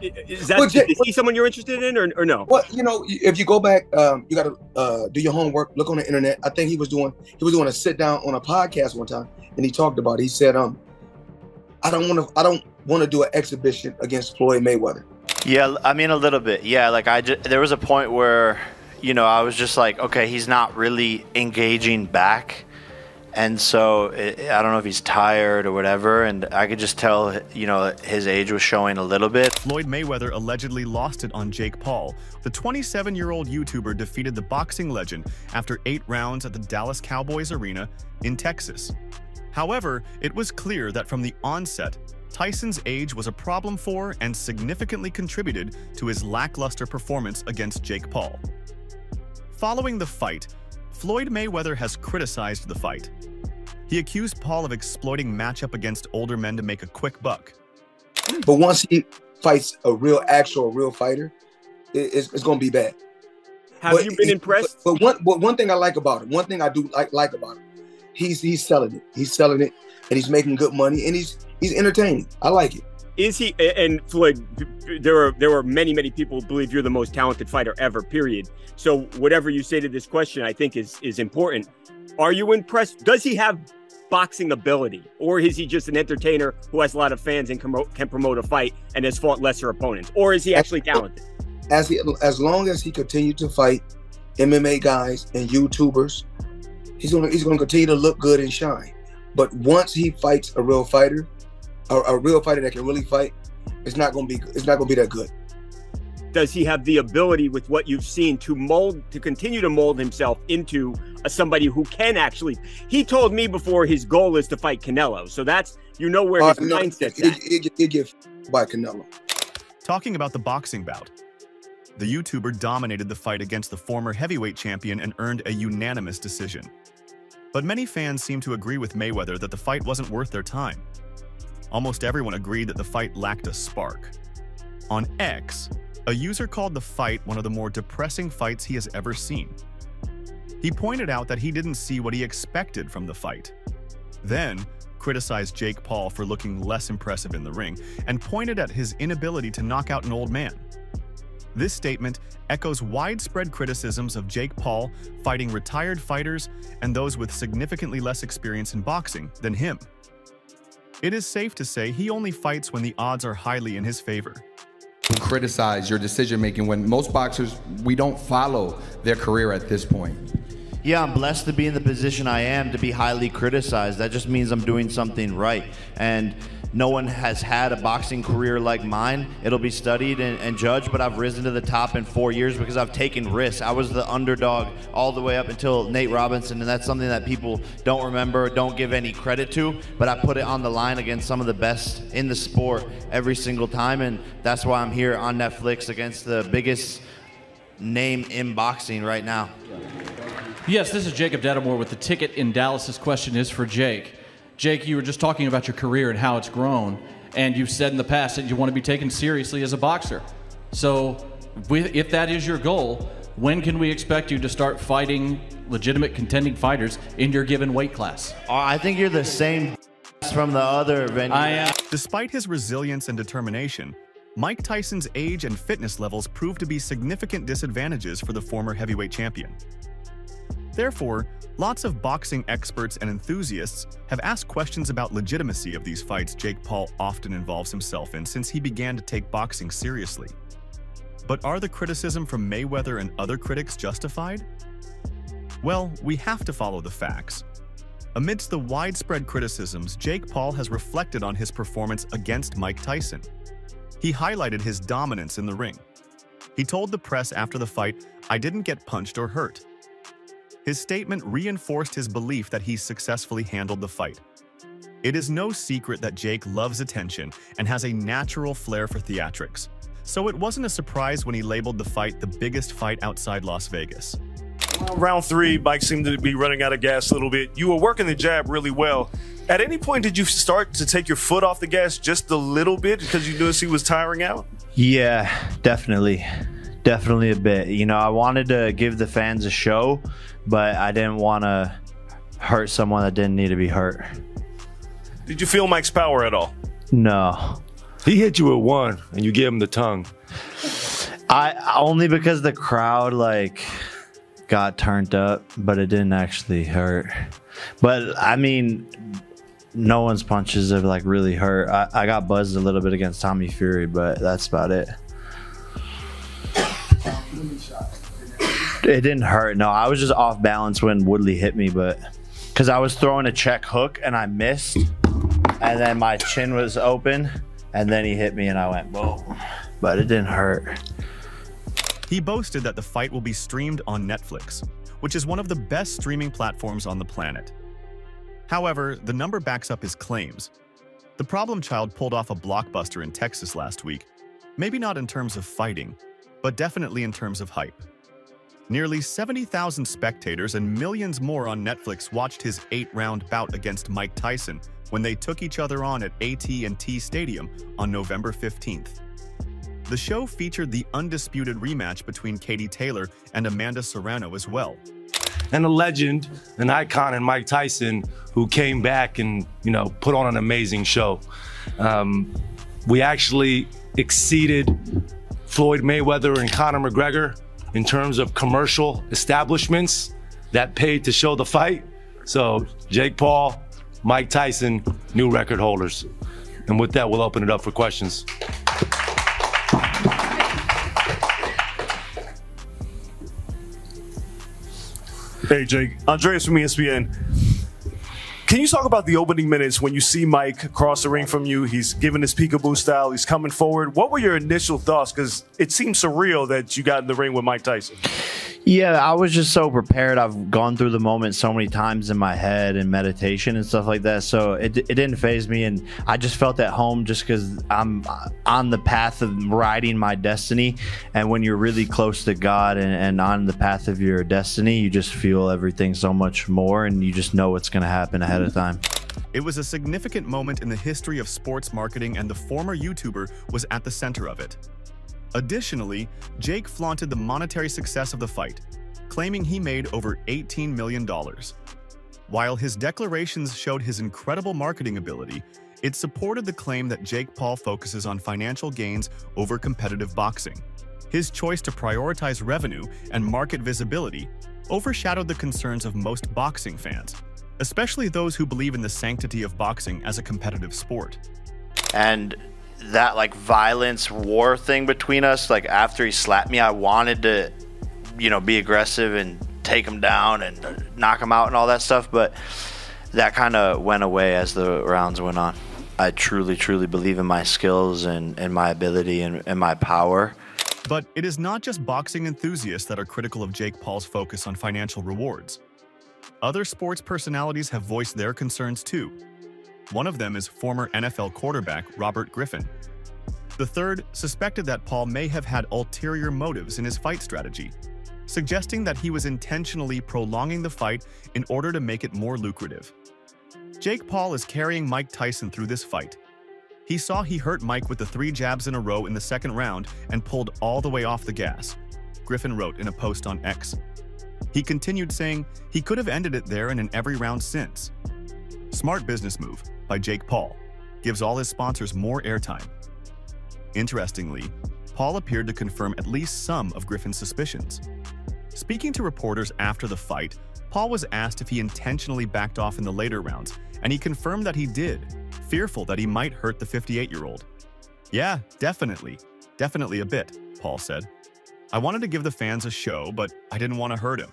Is he someone you're interested in, or no? Well, you know, if you go back, you got to do your homework, look on the internet. I think he was doing a sit down on a podcast one time, and he talked about it. He said, I don't want to do an exhibition against Floyd Mayweather. Yeah, I mean, a little bit. Yeah, like there was a point where, you know, I was just like, okay, he's not really engaging back. And so I don't know if he's tired or whatever. And I could just tell, you know, his age was showing a little bit. Floyd Mayweather allegedly lost it on Jake Paul. The 27-year-old YouTuber defeated the boxing legend after 8 rounds at the Dallas Cowboys Arena in Texas. However, it was clear that from the onset, Tyson's age was a problem for and significantly contributed to his lackluster performance against Jake Paul. Following the fight, Floyd Mayweather has criticized the fight. He accused Paul of exploiting matchup against older men to make a quick buck. But once he fights a real fighter, it's going to be bad. Have you been impressed? But one thing I like about him, one thing I do like about him, he's selling it. He's selling it, and he's making good money, and he's entertaining. I like it. Is he? And Floyd, there are many people who believe you're the most talented fighter ever, period. So whatever you say to this question, I think is important. Are you impressed? Does he have boxing ability, or is he just an entertainer who has a lot of fans and can promote a fight and has fought lesser opponents? Or is he actually talented? As long as he continues to fight MMA guys and YouTubers, he's gonna continue to look good and shine. But once he fights a real fighter that can really fight, it's not gonna be that good. Does he have the ability, with what you've seen, to continue to mold himself into somebody who can actually? He told me before his goal is to fight Canelo, so that's, you know, where his mindset's at. He'll get by Canelo. Talking about the boxing bout, the YouTuber dominated the fight against the former heavyweight champion and earned a unanimous decision. But many fans seem to agree with Mayweather that the fight wasn't worth their time. Almost everyone agreed that the fight lacked a spark. On X, a user called the fight one of the more depressing fights he has ever seen. He pointed out that he didn't see what he expected from the fight. Then, criticized Jake Paul for looking less impressive in the ring and pointed at his inability to knock out an old man. This statement echoes widespread criticisms of Jake Paul fighting retired fighters and those with significantly less experience in boxing than him. It is safe to say he only fights when the odds are highly in his favor. Criticize your decision-making when most boxers, we don't follow their career at this point. Yeah, I'm blessed to be in the position I am, to be highly criticized. That just means I'm doing something right. And no one has had a boxing career like mine. It'll be studied and judged, but I've risen to the top in 4 years because I've taken risks. I was the underdog all the way up until Nate Robinson, and that's something that people don't remember, don't give any credit to, but I put it on the line against some of the best in the sport every single time, and that's why I'm here on Netflix against the biggest name in boxing right now. Yes, this is Jacob Dedamore with The Ticket in Dallas. This question is for Jake. Jake, you were just talking about your career and how it's grown, and you've said in the past that you want to be taken seriously as a boxer. So if that is your goal, when can we expect you to start fighting legitimate contending fighters in your given weight class? I think you're the same from the other venue. Despite his resilience and determination, Mike Tyson's age and fitness levels proved to be significant disadvantages for the former heavyweight champion. Therefore, lots of boxing experts and enthusiasts have asked questions about legitimacy of these fights Jake Paul often involves himself in since he began to take boxing seriously. But are the criticism from Mayweather and other critics justified? Well, we have to follow the facts. Amidst the widespread criticisms, Jake Paul has reflected on his performance against Mike Tyson. He highlighted his dominance in the ring. He told the press after the fight, "I didn't get punched or hurt." His statement reinforced his belief that he successfully handled the fight. It is no secret that Jake loves attention and has a natural flair for theatrics, so it wasn't a surprise when he labeled the fight the biggest fight outside Las Vegas. Round 3, Mike seemed to be running out of gas a little bit. You were working the jab really well. At any point, did you start to take your foot off the gas just a little bit because you noticed he was tiring out? Yeah, definitely. Definitely a bit. You know, I wanted to give the fans a show, but I didn't want to hurt someone that didn't need to be hurt. Did you feel Mike's power at all? No. He hit you with one, and you gave him the tongue. I only because the crowd like got turned up, but it didn't actually hurt. But I mean, no one's punches have like really hurt. I got buzzed a little bit against Tommy Fury, but that's about it. It didn't hurt. No, I was just off balance when Woodley hit me, but because I was throwing a check hook and I missed, and then my chin was open, and then he hit me and I went boom. But it didn't hurt. He boasted that the fight will be streamed on Netflix, which is one of the best streaming platforms on the planet. However, the number backs up his claims. The problem child pulled off a blockbuster in Texas last week, maybe not in terms of fighting, but definitely in terms of hype. Nearly 70,000 spectators and millions more on Netflix watched his 8-round bout against Mike Tyson when they took each other on at AT&T Stadium on November 15th. The show featured the undisputed rematch between Katie Taylor and Amanda Serrano as well. And a legend, an icon in Mike Tyson, who came back and, put on an amazing show. We actually exceeded Floyd Mayweather and Conor McGregor in terms of commercial establishments that paid to show the fight. So Jake Paul, Mike Tyson, new record holders. And with that, we'll open it up for questions. Hey, Jake. Andreas from ESPN. Can you talk about the opening minutes when you see Mike across the ring from you? He's giving his peekaboo style. He's coming forward. What were your initial thoughts? Because it seemed surreal that you got in the ring with Mike Tyson. Yeah, I was just so prepared. I've gone through the moment so many times in my head and meditation and stuff like that. So it didn't faze me. And I just felt at home just because I'm on the path of riding my destiny. And when you're really close to God and on the path of your destiny, you just feel everything so much more. And you just know what's going to happen ahead of time. It was a significant moment in the history of sports marketing, and the former YouTuber was at the center of it. Additionally, Jake flaunted the monetary success of the fight, claiming he made over $18 million. While his declarations showed his incredible marketing ability, it supported the claim that Jake Paul focuses on financial gains over competitive boxing. His choice to prioritize revenue and market visibility overshadowed the concerns of most boxing fans, especially those who believe in the sanctity of boxing as a competitive sport. And that like violence war thing between us, like after he slapped me, I wanted to, be aggressive and take him down and knock him out and all that stuff. But that kind of went away as the rounds went on. I truly, truly believe in my skills and my ability and my power. But it is not just boxing enthusiasts that are critical of Jake Paul's focus on financial rewards. Other sports personalities have voiced their concerns too. One of them is former NFL quarterback Robert Griffin. The third suspected that Paul may have had ulterior motives in his fight strategy, suggesting that he was intentionally prolonging the fight in order to make it more lucrative. Jake Paul is carrying Mike Tyson through this fight. He saw he hurt Mike with the 3 jabs in a row in the second round and pulled all the way off the gas, Griffin wrote in a post on X. He continued saying he could have ended it there and in every round since. Smart business move by Jake Paul. Gives all his sponsors more airtime. Interestingly, Paul appeared to confirm at least some of Griffin's suspicions. Speaking to reporters after the fight, Paul was asked if he intentionally backed off in the later rounds, and he confirmed that he did, fearful that he might hurt the 58-year-old. Yeah, definitely a bit, Paul said. I wanted to give the fans a show, but I didn't want to hurt him.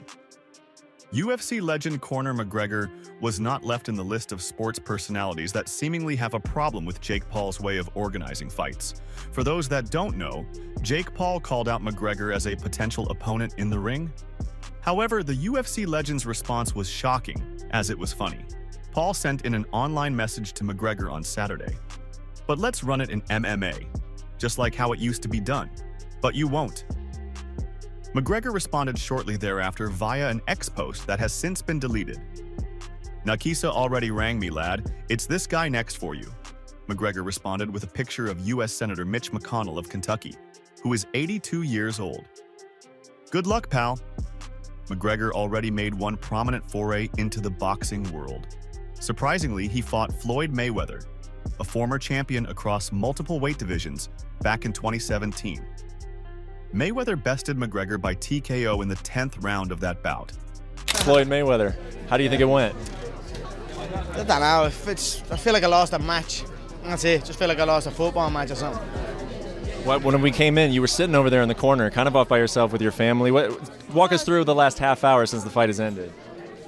UFC legend Conor McGregor was not left in the list of sports personalities that seemingly have a problem with Jake Paul's way of organizing fights. For those that don't know, Jake Paul called out McGregor as a potential opponent in the ring. However, the UFC legend's response was shocking, as it was funny. Paul sent in an online message to McGregor on Saturday. But let's run it in MMA, just like how it used to be done. But you won't. McGregor responded shortly thereafter via an X post that has since been deleted. Nakisa already rang me, lad. It's this guy next for you. McGregor responded with a picture of U.S. Senator Mitch McConnell of Kentucky, who is 82 years old. Good luck, pal. McGregor already made one prominent foray into the boxing world. Surprisingly, he fought Floyd Mayweather, a former champion across multiple weight divisions back in 2017. Mayweather bested McGregor by TKO in the 10th round of that bout. Floyd Mayweather, how do you think it went? I don't know, I feel like I lost a match. That's it, just feel like I lost a football match or something. When we came in, you were sitting over there in the corner, kind of off by yourself with your family. Walk us through the last half hour since the fight has ended.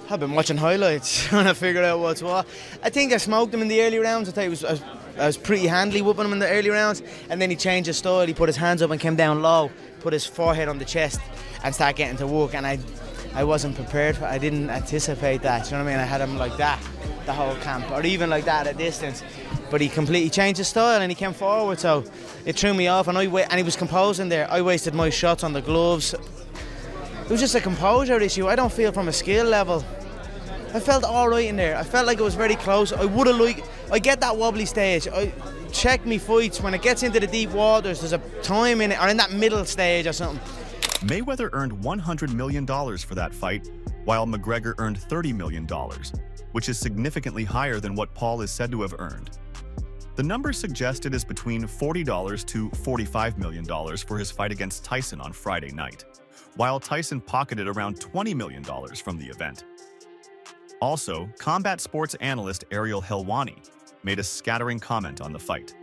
I've been watching highlights, trying to figure out what's what. I think I smoked him in the early rounds. I thought I was pretty handily whooping him in the early rounds, and then he changed his style. He put his hands up and came down low, put his forehead on the chest, and started getting to work. And I wasn't prepared for it. I didn't anticipate that. You know what I mean? I had him like that the whole camp, or even like that at a distance. But he completely changed his style and he came forward, so it threw me off. And he was composing there. I wasted my shots on the gloves. It was just a composure issue. I don't feel from a skill level. I felt all right in there. I felt like it was very close. I get that wobbly stage. I check me fights when it gets into the deep waters. There's a time in it, or in that middle stage or something. Mayweather earned $100 million for that fight, while McGregor earned $30 million, which is significantly higher than what Paul is said to have earned. The number suggested is between $40 to $45 million for his fight against Tyson on Friday night, while Tyson pocketed around $20 million from the event. Also, combat sports analyst Ariel Helwani made a scattering comment on the fight.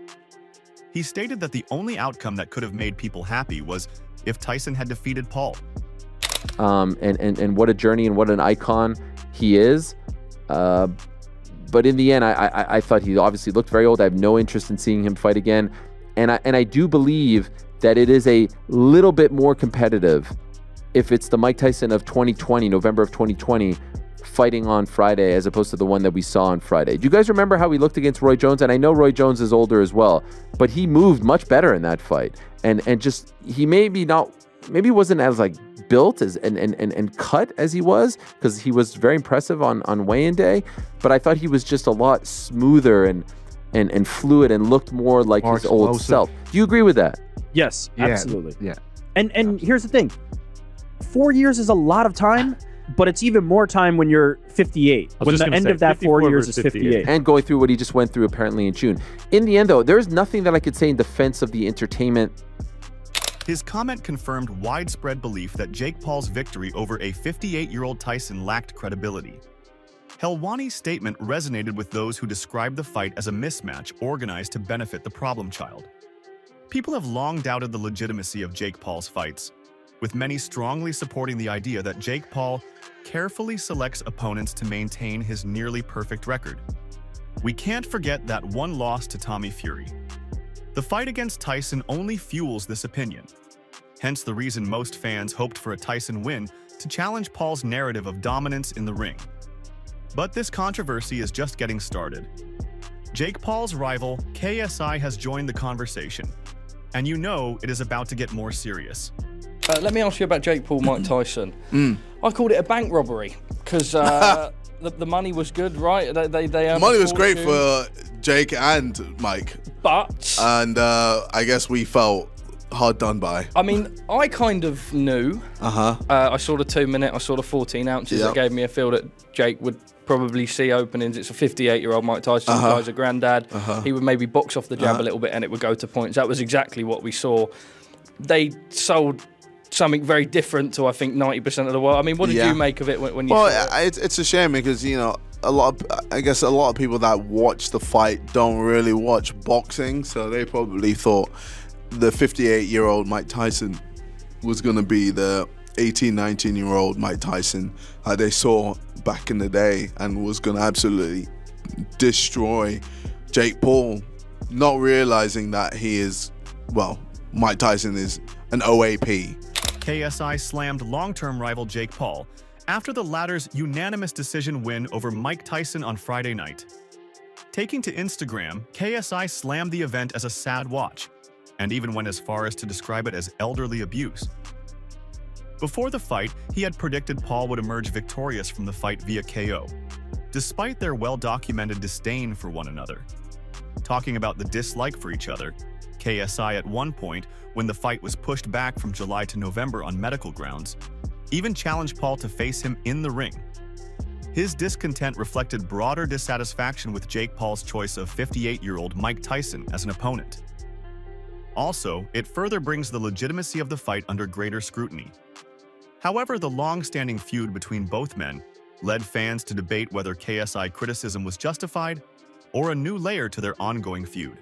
He stated that the only outcome that could have made people happy was if Tyson had defeated Paul. And what a journey and what an icon he is. But in the end, I thought he obviously looked very old. I have no interest in seeing him fight again. And I do believe that it is a little bit more competitive if it's the Mike Tyson of 2020, November of 2020, fighting on Friday as opposed to the one that we saw on Friday. Do you guys remember how he looked against Roy Jones? And I know Roy Jones is older as well, but he moved much better in that fight. And just, he maybe wasn't as like built as and cut as he was, because he was very impressive on weigh-in day, but I thought he was just a lot smoother and fluid and looked more like his old self. Do you agree with that? Yes, absolutely. Yeah. And here's the thing. 4 years is a lot of time, but it's even more time when you're 58. When the end of that 4 years is 58. And going through what he just went through apparently in June. In the end, though, there's nothing that I could say in defense of the entertainment. His comment confirmed widespread belief that Jake Paul's victory over a 58-year-old Tyson lacked credibility. Helwani's statement resonated with those who described the fight as a mismatch organized to benefit the problem child. People have long doubted the legitimacy of Jake Paul's fights, with many strongly supporting the idea that Jake Paul carefully selects opponents to maintain his nearly perfect record. We can't forget that one loss to Tommy Fury. The fight against Tyson only fuels this opinion, hence the reason most fans hoped for a Tyson win to challenge Paul's narrative of dominance in the ring. But this controversy is just getting started. Jake Paul's rival, KSI, has joined the conversation, and you know it is about to get more serious. Let me ask you about Jake Paul, Mike Tyson. I called it a bank robbery because the money was good, right? The money was great for Jake and Mike. And I guess we felt hard done by. I mean, I kind of knew. I saw the 2 minute, I saw the 14 ounces. That gave me a feel that Jake would probably see openings. It's a 58-year-old Mike Tyson, the guy's a granddad. He would maybe box off the jab a little bit and it would go to points. That was exactly what we saw. They sold something very different to, I think, 90% of the world. I mean, what did you make of it when you saw it? It's a shame because, you know, I guess a lot of people that watch the fight don't really watch boxing, so they probably thought the 58-year-old Mike Tyson was going to be the 18, 19-year-old Mike Tyson they saw back in the day and was going to absolutely destroy Jake Paul, not realizing that he is, well, Mike Tyson is an OAP. KSI slammed long-term rival Jake Paul after the latter's unanimous decision win over Mike Tyson on Friday night. Taking to Instagram, KSI slammed the event as a sad watch, and even went as far as to describe it as elderly abuse. Before the fight, he had predicted Paul would emerge victorious from the fight via KO, despite their well-documented disdain for one another. Talking about the dislike for each other, KSI at one point, when the fight was pushed back from July to November on medical grounds, even challenged Paul to face him in the ring. His discontent reflected broader dissatisfaction with Jake Paul's choice of 58-year-old Mike Tyson as an opponent. Also, it further brings the legitimacy of the fight under greater scrutiny. However, the long-standing feud between both men led fans to debate whether KSI criticism was justified or a new layer to their ongoing feud.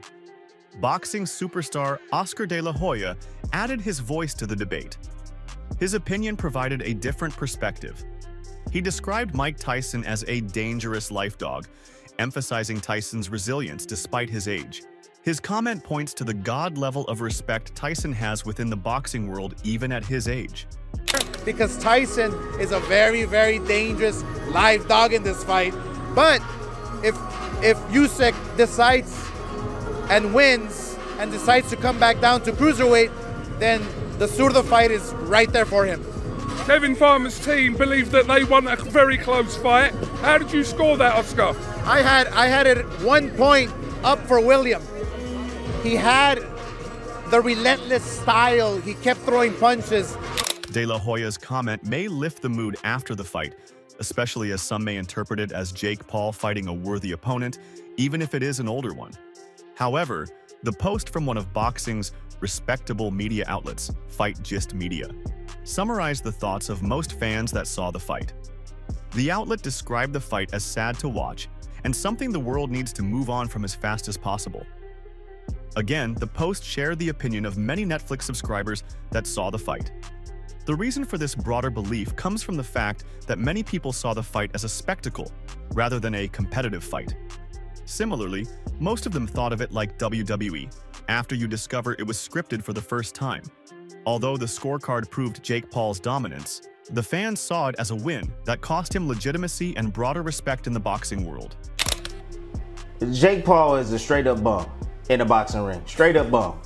Boxing superstar Oscar de la Hoya added his voice to the debate. His opinion provided a different perspective. He described Mike Tyson as a dangerous life dog, emphasizing Tyson's resilience despite his age. His comment points to the God level of respect Tyson has within the boxing world even at his age. Because Tyson is a very, very dangerous live dog in this fight. But if Usyk decides and wins and decides to come back down to cruiserweight, then the Zurdo fight is right there for him. Kevin Farmer's team believed that they won a very close fight. How did you score that, Oscar? I had it 1 point up for William. He had the relentless style. He kept throwing punches. De La Hoya's comment may lift the mood after the fight, especially as some may interpret it as Jake Paul fighting a worthy opponent, even if it is an older one. However, the post from one of boxing's respectable media outlets, Fight Gist Media, summarized the thoughts of most fans that saw the fight. The outlet described the fight as sad to watch and something the world needs to move on from as fast as possible. Again, the post shared the opinion of many Netflix subscribers that saw the fight. The reason for this broader belief comes from the fact that many people saw the fight as a spectacle rather than a competitive fight. Similarly, most of them thought of it like WWE, after you discover it was scripted for the first time. Although the scorecard proved Jake Paul's dominance, the fans saw it as a win that cost him legitimacy and broader respect in the boxing world. Jake Paul is a straight-up bum in the boxing ring. Straight-up bum.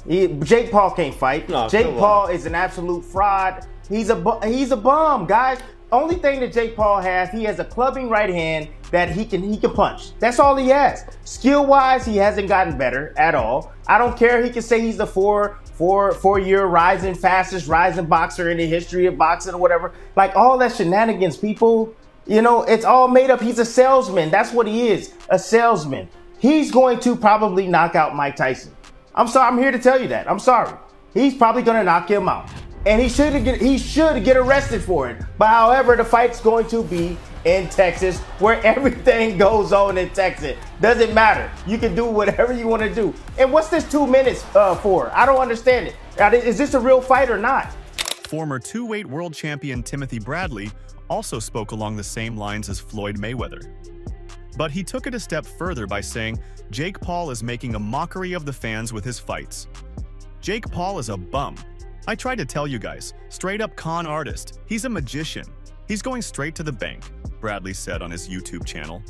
Jake Paul can't fight. No, Jake Paul is an absolute fraud. He's a bum, guys. Only thing that Jake Paul has, he has a clubbing right hand that he can punch. That's all he has. Skill-wise, he hasn't gotten better at all. I don't care. He can say he's the four-year fastest rising boxer in the history of boxing or whatever. Like all that shenanigans, people, you know, it's all made up. He's a salesman. That's what he is, a salesman. He's going to probably knock out Mike Tyson. I'm sorry. I'm here to tell you that. I'm sorry. He's probably going to knock him out. And he should get arrested for it. But however, the fight's going to be in Texas, where everything goes on in Texas. Doesn't matter. You can do whatever you want to do. And what's this 2 minutes for? I don't understand it. Is this a real fight or not? Former two-weight world champion Timothy Bradley also spoke along the same lines as Floyd Mayweather. But he took it a step further by saying Jake Paul is making a mockery of the fans with his fights. Jake Paul is a bum. I tried to tell you guys, straight up con artist. He's a magician. He's going straight to the bank, Bradley said on his YouTube channel.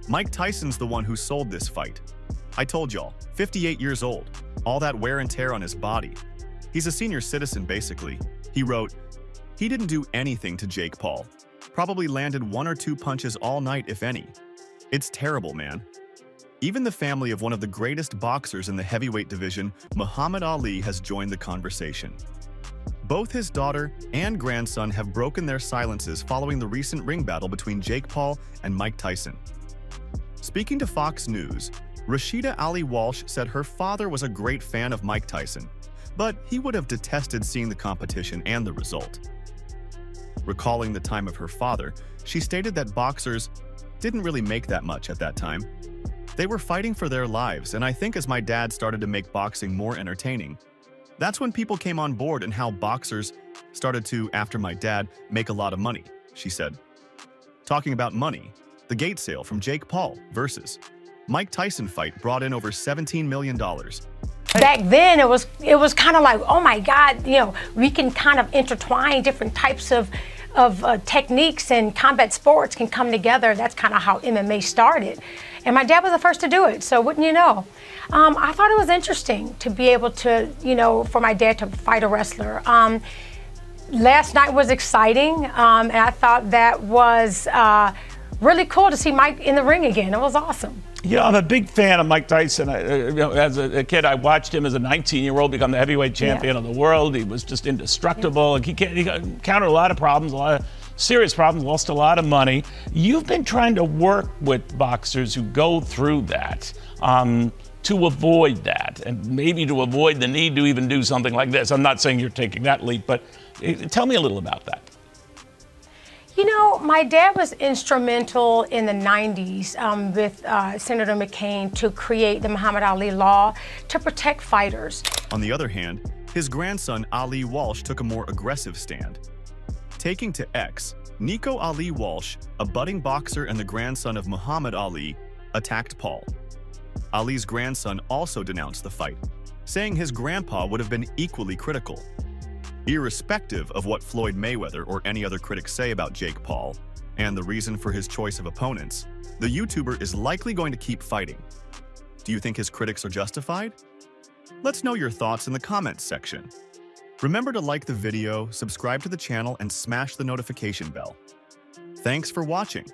Mike Tyson's the one who sold this fight. I told y'all, 58 years old, all that wear and tear on his body. He's a senior citizen basically. He wrote, he didn't do anything to Jake Paul. Probably landed 1 or 2 punches all night if any. It's terrible, man. Even the family of one of the greatest boxers in the heavyweight division, Muhammad Ali, has joined the conversation. Both his daughter and grandson have broken their silences following the recent ring battle between Jake Paul and Mike Tyson. Speaking to Fox News, Rashida Ali Walsh said her father was a great fan of Mike Tyson, but he would have detested seeing the competition and the result. Recalling the time of her father, she stated that boxers didn't really make that much at that time. They were fighting for their lives, and I think as my dad started to make boxing more entertaining, that's when people came on board and how boxers started to, after my dad, make a lot of money, she said. Talking about money, the gate sale from Jake Paul versus Mike Tyson fight brought in over $17 million. Back then, it was kind of like, oh my God, you know, we can kind of intertwine different types of techniques, and combat sports can come together. That's kind of how MMA started. And my dad was the first to do it, so wouldn't you know? I thought it was interesting to be able to, you know, for my dad to fight a wrestler. Last night was exciting, and I thought that was really cool to see Mike in the ring again. It was awesome. You know, I'm a big fan of Mike Tyson. You know, as a kid, I watched him as a 19-year-old become the heavyweight champion of the world. He was just indestructible. He encountered a lot of problems, a lot of serious problems, lost a lot of money. You've been trying to work with boxers who go through that to avoid that, and maybe to avoid the need to even do something like this. I'm not saying you're taking that leap, but tell me a little about that. You know, my dad was instrumental in the 90s with Senator McCain to create the Muhammad Ali law to protect fighters. On the other hand, his grandson Ali Walsh took a more aggressive stand. Taking to X, Nico Ali Walsh, a budding boxer and the grandson of Muhammad Ali, attacked Paul. Ali's grandson also denounced the fight, saying his grandpa would have been equally critical. Irrespective of what Floyd Mayweather or any other critics say about Jake Paul, and the reason for his choice of opponents, the YouTuber is likely going to keep fighting. Do you think his critics are justified? Let's know your thoughts in the comments section. Remember to like the video, subscribe to the channel, and smash the notification bell. Thanks for watching.